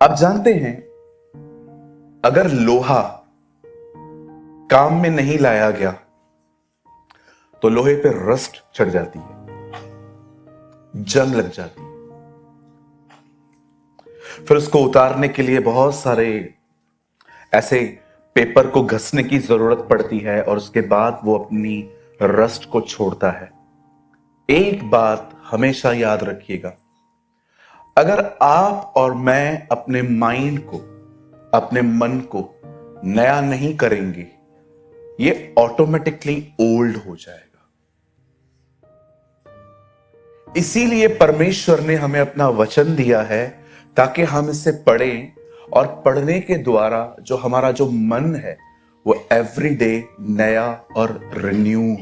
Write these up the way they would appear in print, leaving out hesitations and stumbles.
आप जानते हैं, अगर लोहा काम में नहीं लाया गया तो लोहे पे रस्ट चढ़ जाती है, जंग लग जाती है। फिर उसको उतारने के लिए बहुत सारे ऐसे पेपर को घसने की जरूरत पड़ती है और उसके बाद वो अपनी रस्ट को छोड़ता है। एक बात हमेशा याद रखिएगा, अगर आप और मैं अपने माइंड को, अपने मन को नया नहीं करेंगे, ये ऑटोमेटिकली ओल्ड हो जाएगा। इसीलिए परमेश्वर ने हमें अपना वचन दिया है ताकि हम इसे पढ़ें और पढ़ने के द्वारा जो हमारा जो मन है वो एवरीडे नया और रिन्यू।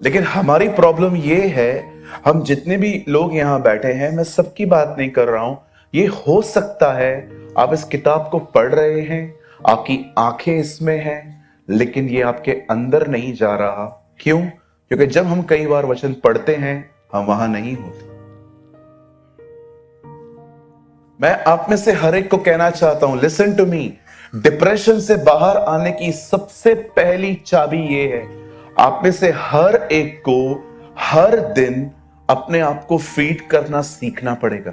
लेकिन हमारी प्रॉब्लम ये है, हम जितने भी लोग यहां बैठे हैं, मैं सबकी बात नहीं कर रहा हूं, ये हो सकता है आप इस किताब को पढ़ रहे हैं, आपकी आंखें इसमें हैं, लेकिन ये आपके अंदर नहीं जा रहा। क्यों? क्योंकि जब हम कई बार वचन पढ़ते हैं हम वहां नहीं होते। मैं आप में से हर एक को कहना चाहता हूं, लिसन टू मी, डिप्रेशन से बाहर आने की सबसे पहली चाबी ये है, आप में से हर एक को हर दिन अपने आप को फीड करना सीखना पड़ेगा।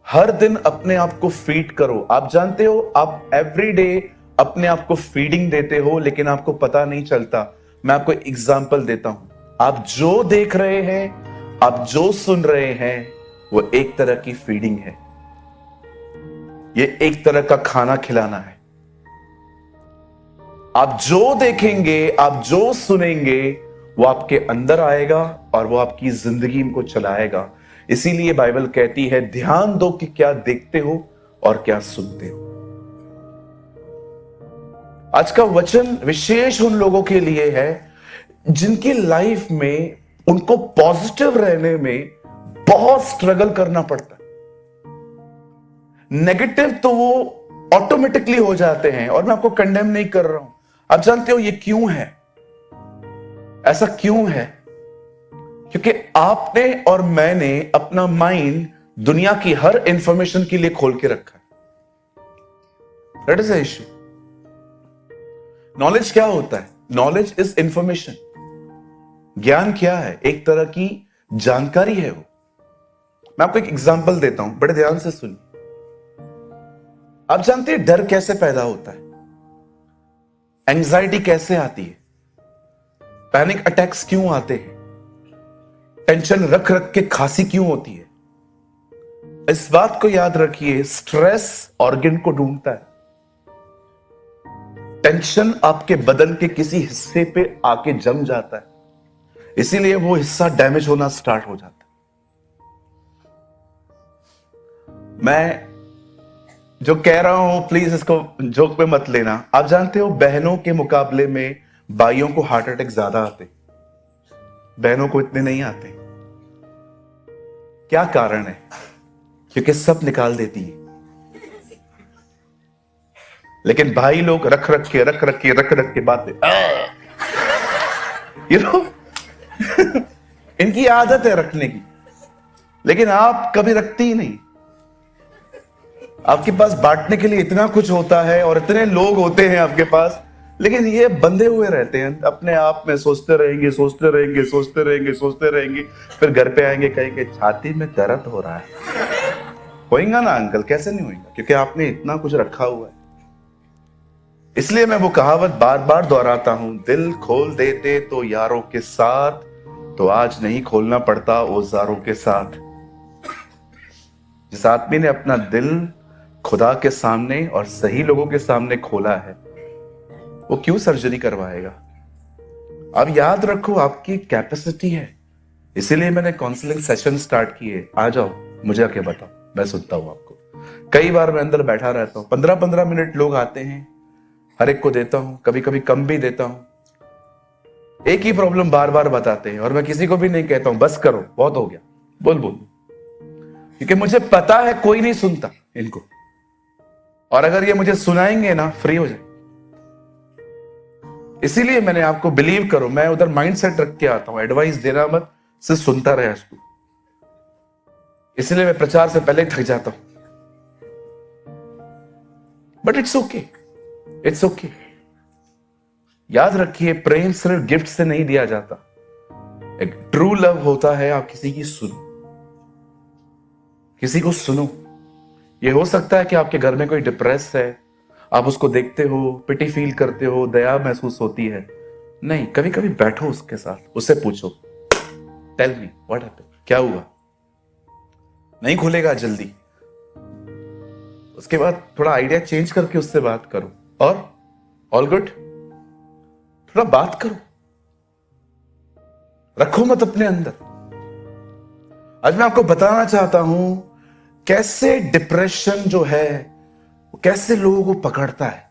हर दिन अपने आप को फीड करो। आप जानते हो, आप एवरीडे अपने आप को फीडिंग देते हो, लेकिन आपको पता नहीं चलता। मैं आपको एग्जांपल देता हूं, आप जो देख रहे हैं, आप जो सुन रहे हैं, वो एक तरह की फीडिंग है। ये एक तरह का खाना खिलाना है। आप जो देखेंगे, आप जो सुनेंगे, वो आपके अंदर आएगा और वो आपकी जिंदगी को चलाएगा। इसीलिए बाइबल कहती है, ध्यान दो कि क्या देखते हो और क्या सुनते हो। आज का वचन विशेष उन लोगों के लिए है जिनकी लाइफ में उनको पॉजिटिव रहने में बहुत स्ट्रगल करना पड़ता है। नेगेटिव तो वो ऑटोमेटिकली हो जाते हैं, और मैं आपको कंडेम नहीं कर रहा हूं। आप जानते हो ये क्यों है? ऐसा क्यों है? क्योंकि आपने और मैंने अपना माइंड दुनिया की हर इंफॉर्मेशन के लिए खोल के रखा है। That is the issue. Knowledge क्या होता है? Knowledge is information. ज्ञान क्या है? एक तरह की जानकारी है वो। मैं आपको एक एग्जांपल देता हूं, बड़े ध्यान से सुनिए। आप जानते हैं डर कैसे पैदा होता है? एंजाइटी कैसे आती है? पैनिक अटैक्स क्यों आते हैं? टेंशन रख रख के खांसी क्यों होती है? इस बात को याद रखिए, स्ट्रेस ऑर्गन को ढूंढता है। टेंशन आपके बदन के किसी हिस्से पे आके जम जाता है, इसीलिए वो हिस्सा डैमेज होना स्टार्ट हो जाता है। मैं जो कह रहा हूं, प्लीज इसको जोक में मत लेना। आप जानते हो, बहनों के मुकाबले में भाइयों को हार्ट अटैक ज्यादा आते, बहनों को इतने नहीं आते। क्या कारण है? क्योंकि सब निकाल देती है, लेकिन भाई लोग रख रख के बातें, इनकी आदत है रखने की, लेकिन आप कभी रखती ही नहीं। आपके पास बांटने के लिए इतना कुछ होता है और इतने लोग होते हैं आपके पास, लेकिन ये बंधे हुए रहते हैं अपने आप में, सोचते रहेंगे, फिर घर पे आएंगे, कहेंगे छाती में दर्द हो रहा है। होएगा ना अंकल? कैसे नहीं होएगा? क्योंकि आपने इतना कुछ रखा हुआ है। इसलिए मैं वो कहावत बार बार दोहराता हूं, दिल खोल देते तो यारों के साथ, तो आज नहीं खोलना पड़ता औजारों के साथ। जिस आदमी ने अपना दिल खुदा के सामने और सही लोगों के सामने खोला है, वो क्यों सर्जरी करवाएगा? अब याद रखो, आपकी कैपेसिटी है। इसीलिए मैंने काउंसलिंग सेशन स्टार्ट किए। आ जाओ, मुझे आके बताओ, मैं सुनता हूं आपको। कई बार मैं अंदर बैठा रहता हूं, 15-15 मिनट लोग आते हैं, हर एक को देता हूं, कभी कभी कम भी देता हूं। एक ही प्रॉब्लम बार बार बताते हैं और मैं किसी को भी नहीं कहता हूं बस करो, बहुत हो गया, बोल, क्योंकि मुझे पता है कोई नहीं सुनता इनको, और अगर ये मुझे सुनाएंगे ना, फ्री हो जाए। इसीलिए मैंने आपको, बिलीव करो, मैं उधर माइंडसेट रख के आता हूं, एडवाइस देना मत, सिर्फ सुनता रहे। इसलिए मैं प्रचार से पहले थक जाता हूं। But it's okay, it's okay. याद रखिए, प्रेम सिर्फ गिफ्ट से नहीं दिया जाता। एक ट्रू लव होता है आप किसी की सुनो, किसी को सुनो। ये हो सकता है कि आपके घर में कोई डिप्रेस है, आप उसको देखते हो, पिटी फील करते हो, दया महसूस होती है। नहीं, कभी कभी बैठो उसके साथ, उससे पूछो, टेल मी व्हाट हैपेंड, क्या हुआ। नहीं खुलेगा जल्दी, उसके बाद थोड़ा आइडिया चेंज करके उससे बात करो, और ऑल गुड, थोड़ा बात करो, रखो मत अपने अंदर। आज मैं आपको बताना चाहता हूं कैसे डिप्रेशन जो है कैसे लोगों को पकड़ता है।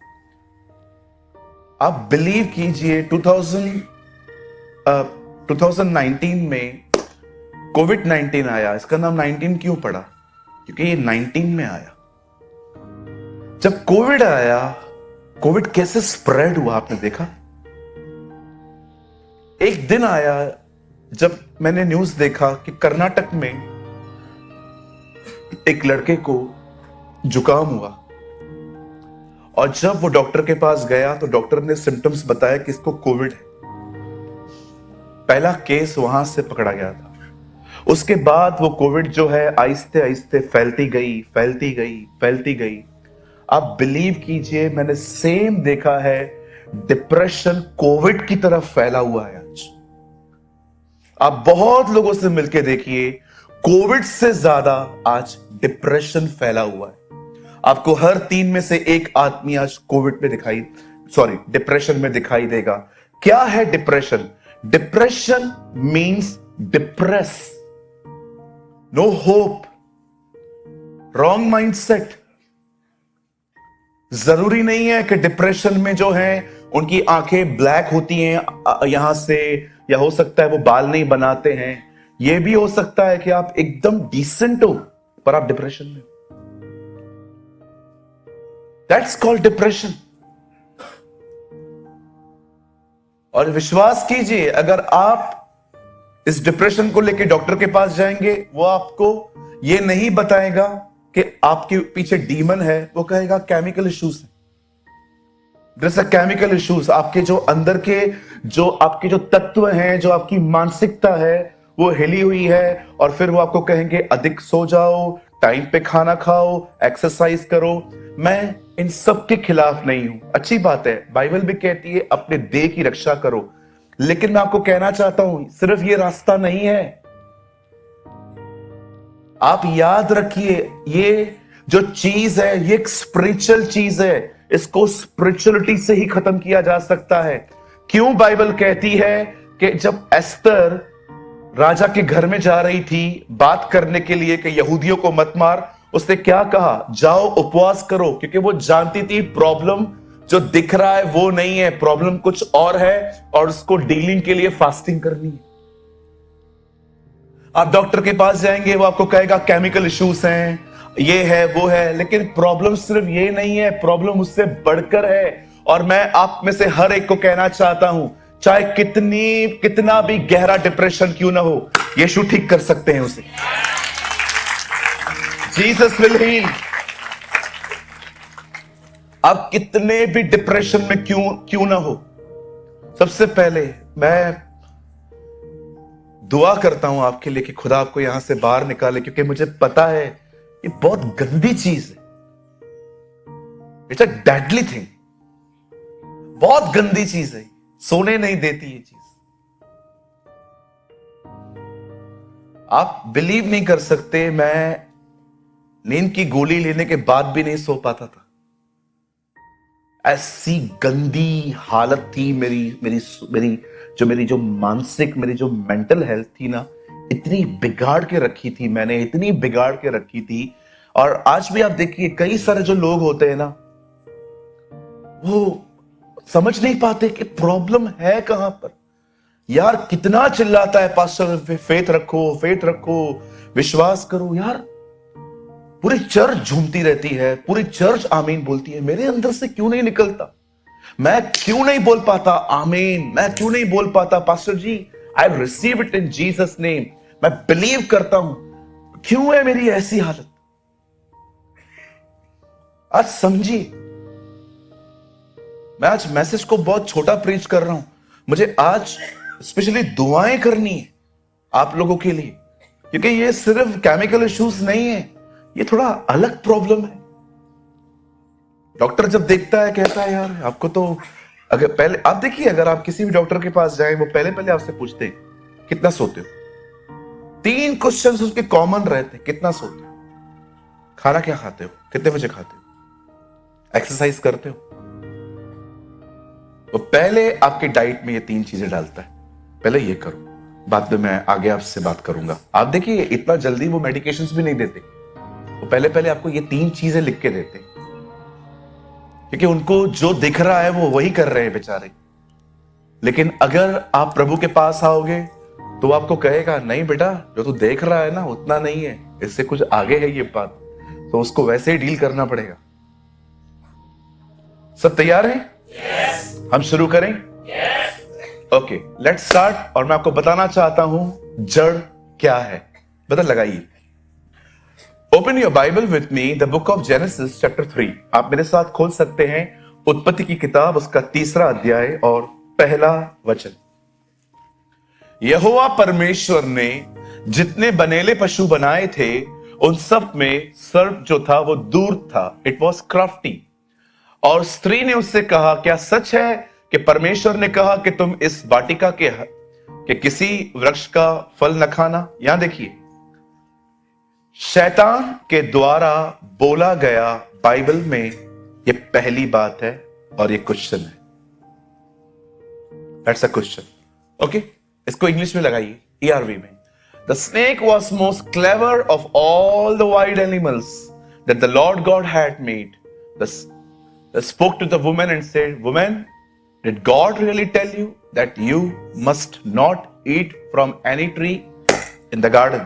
आप बिलीव कीजिए, 2019 में कोविड-19 आया। इसका नाम 19 क्यों पड़ा? क्योंकि ये 19 में आया। जब कोविड आया, कोविड कैसे स्प्रेड हुआ आपने देखा? एक दिन आया जब मैंने न्यूज देखा कि कर्नाटक में एक लड़के को जुकाम हुआ, और जब वो डॉक्टर के पास गया तो डॉक्टर ने सिम्टम्स बताया कि इसको कोविड है। पहला केस वहां से पकड़ा गया था। उसके बाद वो कोविड जो है आहिस्ते आहिस्ते फैलती गई, फैलती गई, फैलती गई। आप बिलीव कीजिए, मैंने सेम देखा है, डिप्रेशन कोविड की तरफ फैला हुआ है आज। आप बहुत लोगों से मिलके देखिए, कोविड से ज्यादा आज डिप्रेशन फैला हुआ है। आपको हर 3 में से एक आदमी आज कोविड में डिप्रेशन में दिखाई देगा। क्या है depression? Depression means depress, no hope, wrong mindset. जरूरी नहीं है कि डिप्रेशन में जो है उनकी आंखें ब्लैक होती हैं यहां से, या हो सकता है वो बाल नहीं बनाते हैं। यह भी हो सकता है कि आप एकदम डिसेंट हो पर आप डिप्रेशन में हो। That's called depression. और विश्वास कीजिए, अगर आप इस डिप्रेशन को लेकर डॉक्टर के पास जाएंगे, वो आपको ये नहीं बताएगा कि आपके पीछे डीमन है, वो कहेगा केमिकल इश्यूज है। जैसे केमिकल इश्यूज, आपके जो अंदर के आपके जो तत्व हैं, जो आपकी मानसिकता है वो हिली हुई है, और फिर वो आपको कहेंगे अधिक सो जाओ, टाइम पे खाना खाओ, एक्सरसाइज करो। मैं इन सब के खिलाफ नहीं हूं, अच्छी बात है, बाइबल भी कहती है अपने देह की रक्षा करो। लेकिन मैं आपको कहना चाहता हूं, सिर्फ ये रास्ता नहीं है। आप याद रखिए, ये जो चीज है ये एक स्पिरिचुअल चीज है। इसको स्पिरिचुअलिटी से ही खत्म किया जा सकता है। क्यों बाइबल कहती है कि जब एस्तर राजा के घर में जा रही थी बात करने के लिए कि यहूदियों को मत मार, उसने क्या कहा? जाओ उपवास करो, क्योंकि वो जानती थी प्रॉब्लम जो दिख रहा है वो नहीं है, प्रॉब्लम कुछ और है, और उसको डीलिंग के लिए फास्टिंग करनी है। आप डॉक्टर के पास जाएंगे, वो आपको कहेगा केमिकल इश्यूज हैं, ये है वो है, लेकिन प्रॉब्लम सिर्फ ये नहीं है, प्रॉब्लम उससे बढ़कर है। और मैं आप में से हर एक को कहना चाहता हूं, चाहे कितना भी गहरा डिप्रेशन क्यों ना हो, यीशु ठीक कर सकते हैं उसे। Jesus will heal. आप कितने भी डिप्रेशन में क्यों ना हो, सबसे पहले मैं दुआ करता हूं आपके लिए कि खुदा आपको यहां से बाहर निकाले, क्योंकि मुझे पता है ये बहुत गंदी चीज है। इट्स अ डेडली थिंग, बहुत गंदी चीज है, सोने नहीं देती ये चीज। आप बिलीव नहीं कर सकते, मैं नींद की गोली लेने के बाद भी नहीं सो पाता था। ऐसी गंदी हालत थी मेरी जो मानसिक, मेरी जो मेंटल हेल्थ थी ना, इतनी बिगाड़ के रखी थी मैंने, इतनी बिगाड़ के रखी थी। और आज भी आप देखिए, कई सारे जो लोग होते हैं ना, वो समझ नहीं पाते कि प्रॉब्लम है कहां पर। यार कितना चिल्लाता है पास्टर, फेथ रखो, फेथ रखो, विश्वास करो। यार पूरी चर्च झूमती रहती है, पूरी चर्च आमीन बोलती है, मेरे अंदर से क्यों नहीं निकलता? मैं क्यों नहीं बोल पाता आमीन? मैं क्यों नहीं बोल पाता pastor ji I receive it in Jesus name? मैं बिलीव करता हूं क्यों है मेरी ऐसी हालत? आज समझिए, मैं आज मैसेज को बहुत छोटा प्रीच कर रहा हूं। मुझे आज स्पेशली दुआएं करनी है आप लोगों के लिए, क्योंकि ये सिर्फ केमिकल इश्यूज नहीं है, ये थोड़ा अलग प्रॉब्लम है। डॉक्टर जब देखता है कहता है यार आपको तो, अगर पहले आप देखिए, अगर आप किसी भी डॉक्टर के पास जाएं, वो पहले आपसे पूछते हैं कितना सोते हो। 3 क्वेश्चंस उसके कॉमन रहते हैं। कितना सोते हो, खाना क्या खाते हो, कितने बजे खाते हो, एक्सरसाइज करते हो। वो पहले आपके डाइट में ये 3 चीजें डालता है, पहले ये करो, बाद में मैं आगे आपसे बात करूंगा। आप देखिए इतना जल्दी वो मेडिकेशंस भी नहीं देते, वो पहले आपको ये 3 चीजें लिख के देते हैं, क्योंकि उनको जो दिख रहा है वो वही कर रहे हैं बेचारे। लेकिन अगर आप प्रभु के पास आओगे तो आपको कहेगा नहीं बेटा, जो तू देख रहा है ना उतना नहीं है, इससे कुछ आगे है ये बात, तो उसको वैसे ही डील करना पड़ेगा। सब तैयार हैं? yes. हम शुरू करें? Okay, let's start. और मैं आपको बताना चाहता हूं जड़ क्या है। बता लगाइए। Open your Bible with me, the book of genesis chapter 3। आप मेरे साथ खोल सकते हैं उत्पत्ति की किताब, उसका 3रा अध्याय और पहला वचन। यहोवा परमेश्वर ने जितने बनेले पशु बनाए थे उन सब में सर्प जो था वो दूर था, इट वॉज क्राफ्टी। और स्त्री ने उससे कहा, क्या सच है कि परमेश्वर ने कहा कि तुम इस वाटिका के किसी वृक्ष का फल न खाना? यहां देखिए, शैतान के द्वारा बोला गया बाइबल में ये पहली बात है और ये क्वेश्चन है। That's a question. ओके, इसको इंग्लिश में लगाइए, ERV में। The snake was most clever of all the wild animals that the Lord God had made. Spoke to the woman and said, Woman, did God really tell you that you must not eat from any tree in the garden?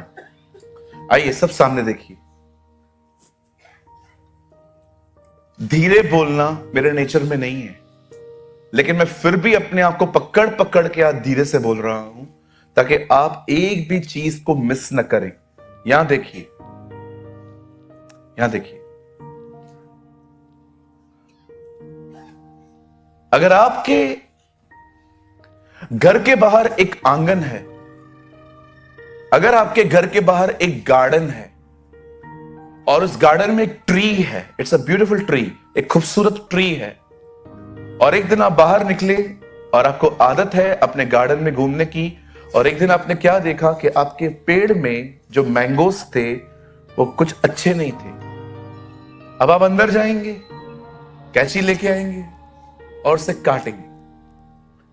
आइए सब सामने देखिए। धीरे बोलना मेरे nature में नहीं है, लेकिन मैं फिर भी अपने आप को पकड़ के आज धीरे से बोल रहा हूं ताकि आप एक भी चीज को मिस न करें। यहां देखिए, यहां देखिए, अगर आपके घर के बाहर एक आंगन है, अगर आपके घर के बाहर एक गार्डन है और उस गार्डन में एक ट्री है, इट्स अ ब्यूटीफुल ट्री, एक खूबसूरत ट्री है, और एक दिन आप बाहर निकले और आपको आदत है अपने गार्डन में घूमने की, और एक दिन आपने क्या देखा कि आपके पेड़ में जो मैंगोस थे वो कुछ अच्छे नहीं थे। अब आप अंदर जाएंगे, कैंची लेके आएंगे और उसे काटेंगे।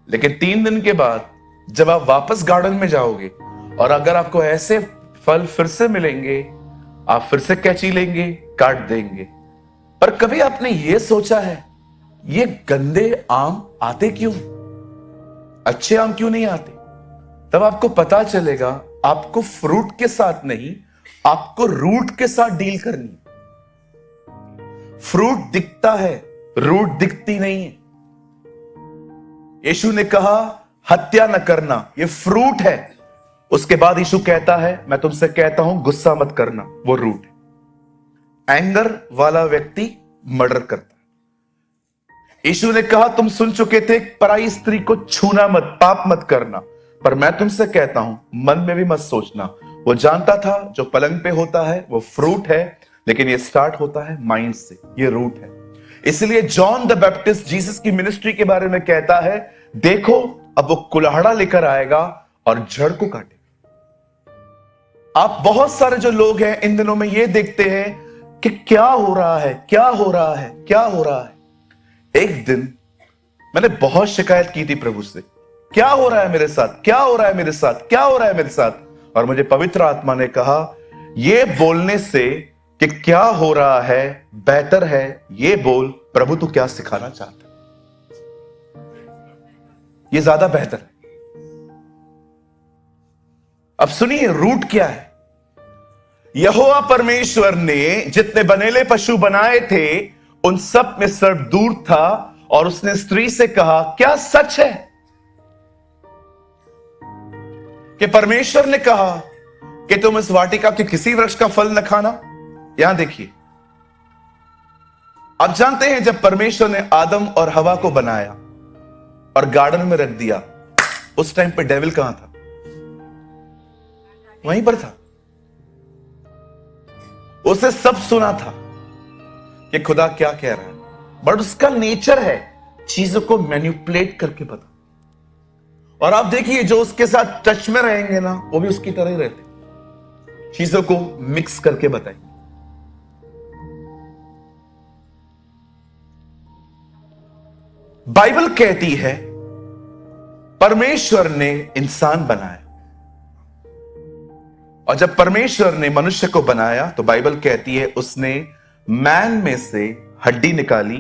लेकिन 3 दिन के बाद जब आप वापस गार्डन में जाओगे और अगर आपको ऐसे फल फिर से मिलेंगे, आप फिर से कैंची लेंगे, काट देंगे। पर कभी आपने यह सोचा है ये गंदे आम आते क्यों, अच्छे आम क्यों नहीं आते? तब आपको पता चलेगा आपको फ्रूट के साथ नहीं, आपको रूट के साथ डील करनी। फ्रूट दिखता है, रूट दिखती नहीं है। यीशु ने कहा हत्या न करना, ये फ्रूट है। उसके बाद यीशु कहता है, मैं तुमसे कहता हूं गुस्सा मत करना, वो रूट है। एंगर वाला व्यक्ति मर्डर करता है। यीशु ने कहा तुम सुन चुके थे पराई स्त्री को छूना मत, पाप मत करना, पर मैं तुमसे कहता हूं मन में भी मत सोचना। वो जानता था जो पलंग पे होता है वो फ्रूट है, लेकिन ये स्टार्ट होता है माइंड से, ये रूट है। इसलिए जॉन द बैप्टिस्ट जीसस की मिनिस्ट्री के बारे में कहता है, देखो अब वो कुल्हाड़ा लेकर आएगा और जड़ को काटेगा। आप बहुत सारे जो लोग हैं इन दिनों में ये देखते हैं कि क्या हो रहा है, क्या हो रहा है, क्या हो रहा है। एक दिन मैंने बहुत शिकायत की थी प्रभु से, क्या हो रहा है मेरे साथ, क्या हो रहा है मेरे साथ, क्या हो रहा है मेरे साथ। और मुझे पवित्र आत्मा ने कहा ये बोलने से कि क्या हो रहा है बेहतर है ये बोल, प्रभु तू क्या सिखाना चाहता है, ये ज्यादा बेहतर है। अब सुनिए रूट क्या है। यहोवा परमेश्वर ने जितने बनेले पशु बनाए थे उन सब में सर्प दूर था, और उसने स्त्री से कहा क्या सच है कि परमेश्वर ने कहा कि तुम इस वाटिका के किसी वृक्ष का फल न खाना। यहां देखिए, आप जानते हैं जब परमेश्वर ने आदम और हवा को बनाया और गार्डन में रख दिया, उस टाइम पे डेविल कहां था? वहीं पर था। उसे सब सुना था कि खुदा क्या कह रहा है, बट उसका नेचर है चीजों को मैनिपुलेट करके बता। और आप देखिए, जो उसके साथ टच में रहेंगे ना, वो भी उसकी तरह ही रहते, चीजों को मिक्स करके बताएंगे। बाइबल कहती है परमेश्वर ने इंसान बनाया, और जब परमेश्वर ने मनुष्य को बनाया तो बाइबल कहती है उसने मैन में से हड्डी निकाली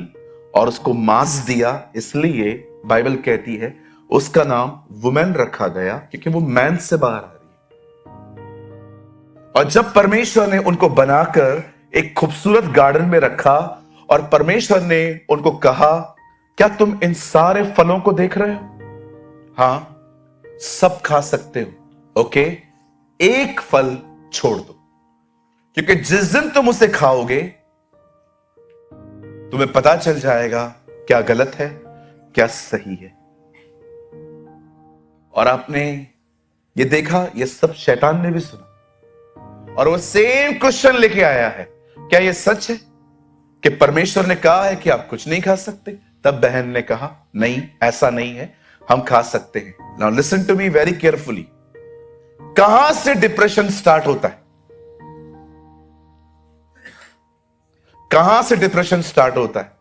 और उसको मांस दिया। इसलिए बाइबल कहती है उसका नाम वुमेन रखा गया, क्योंकि वो मैन से बाहर आ रही है। और जब परमेश्वर ने उनको बनाकर एक खूबसूरत गार्डन में रखा और परमेश्वर ने उनको कहा, क्या तुम इन सारे फलों को देख रहे हो? हां, सब खा सकते हो, ओके, एक फल छोड़ दो, क्योंकि जिस दिन तुम उसे खाओगे तुम्हें पता चल जाएगा क्या गलत है क्या सही है। और आपने ये देखा, ये सब शैतान ने भी सुना और वो सेम क्वेश्चन लेके आया है, क्या ये सच है कि परमेश्वर ने कहा है कि आप कुछ नहीं खा सकते? तब बहन ने कहा, नहीं, ऐसा नहीं है, हम खा सकते हैं। Now listen to me very carefully. कहां से डिप्रेशन स्टार्ट होता है? कहां से डिप्रेशन स्टार्ट होता है?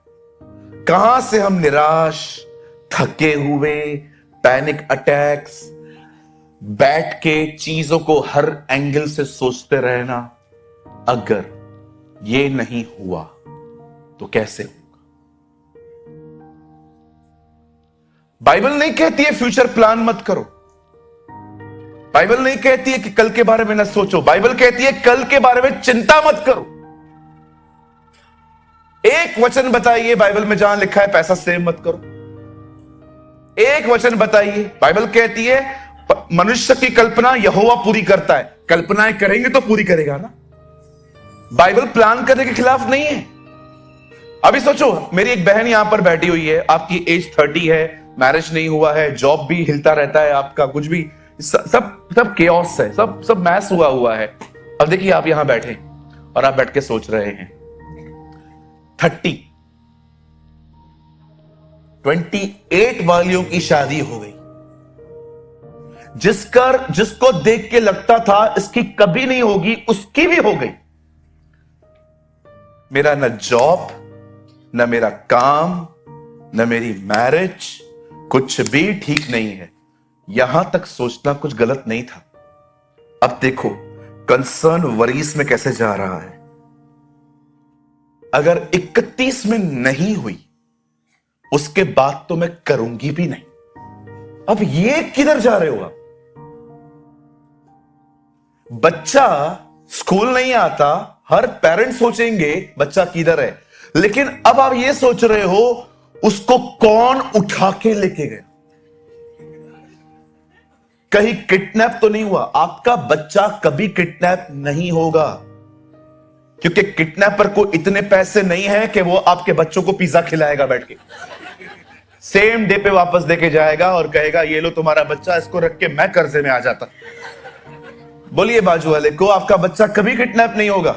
कहां से हम निराश, थके हुए, पैनिक अटैक्स, बैठ के चीजों को हर एंगल से सोचते रहना, अगर ये नहीं हुआ तो कैसे होगा? बाइबल नहीं कहती है फ्यूचर प्लान मत करो, बाइबल नहीं कहती है कि कल के बारे में न सोचो, बाइबल कहती है कल के बारे में चिंता मत करो। एक वचन बताइए बाइबल में जहां लिखा है पैसा सेव मत करो। एक वचन बताइए। बाइबल कहती है मनुष्य की कल्पना यहोवा पूरी करता है। कल्पनाएं करेंगे तो पूरी करेगा ना। बाइबल प्लान करने के खिलाफ नहीं है। अभी सोचो, मेरी एक बहन यहां पर बैठी हुई है, आपकी एज 30 है, मैरिज नहीं हुआ है, जॉब भी हिलता रहता है आपका, कुछ भी सब केओस है, सब मैस हुआ है। अब देखिए, आप यहां बैठे और आप बैठ के सोच रहे हैं 28 वालियों की शादी हो गई, जिसको देख के लगता था इसकी कभी नहीं होगी, उसकी भी हो गई। मेरा न जॉब, न मेरा काम, न मेरी मैरिज, कुछ भी ठीक नहीं है। यहां तक सोचना कुछ गलत नहीं था। अब देखो कंसर्न वरीज में कैसे जा रहा है। अगर 31 में नहीं हुई उसके बाद तो मैं करूंगी भी नहीं। अब ये किधर जा रहे हो आप? बच्चा स्कूल नहीं आता, हर पेरेंट सोचेंगे बच्चा किधर है, लेकिन अब आप ये सोच रहे हो उसको कौन उठा के लेके गया, कहीं किडनैप तो नहीं हुआ। आपका बच्चा कभी किडनैप नहीं होगा, क्योंकि किडनैपर को इतने पैसे नहीं है कि वो आपके बच्चों को पिज्जा खिलाएगा बैठ के, सेम डे पे वापस देके जाएगा और कहेगा ये लो तुम्हारा बच्चा, इसको रख के मैं कर्जे में आ जाता। बोलिए बाजू वाले को, आपका बच्चा कभी किडनैप नहीं होगा।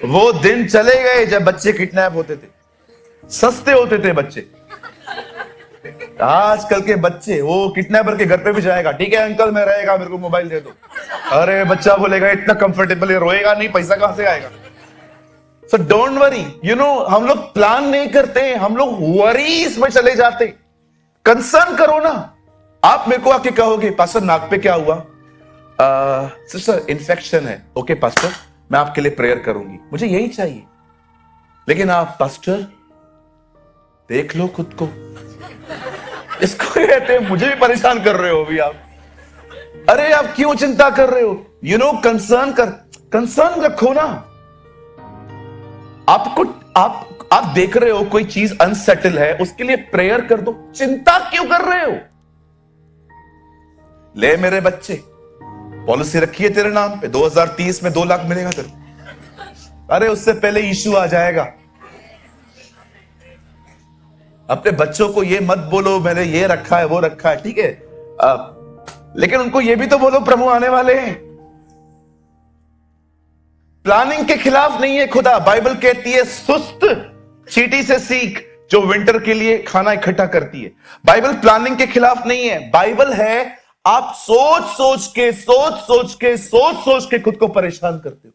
वो दिन चले गए जब बच्चे किडनैप होते थे, सस्ते होते थे बच्चे। आजकल के बच्चे, वो किडनैपर के घर पे भी जाएगा, ठीक है अंकल मैं रहेगा, मेरे को मोबाइल दे दो। अरे बच्चा बोलेगा इतना कंफर्टेबल है, रोएगा नहीं, पैसा कहां से आएगा। सो डोंट वरी, हम लोग प्लान नहीं करते, हम लोग वरीज में चले जाते। कंसर्न करो ना। आप मेरे को आके कहोगे पास्टर नाक पे क्या हुआ? सिस्टर इन्फेक्शन है। ओके पास्टर, मैं आपके लिए प्रेयर करूंगी, मुझे यही चाहिए। लेकिन आप पास्टर देख लो खुद को, इसको कहते हैं मुझे भी परेशान कर रहे हो अभी आप। अरे आप क्यों चिंता कर रहे हो? कंसर्न रखो ना। आप देख रहे हो कोई चीज अनसेटल है, उसके लिए प्रेयर कर दो। चिंता क्यों कर रहे हो? ले मेरे बच्चे, पॉलिसी रखी है तेरे नाम पे, 2030 में 2 लाख मिलेगा तेरे। अरे उससे पहले यीशु आ जाएगा। अपने बच्चों को ये मत बोलो मैंने ये रखा है वो रखा है, ठीक है, लेकिन उनको ये भी तो बोलो प्रभु आने वाले हैं। प्लानिंग के खिलाफ नहीं है खुदा। बाइबल कहती है सुस्त चींटी से सीख जो विंटर के लिए खाना इकट्ठा करती है। बाइबल प्लानिंग के खिलाफ नहीं है। बाइबल है आप सोच सोच के खुद को परेशान करते हो।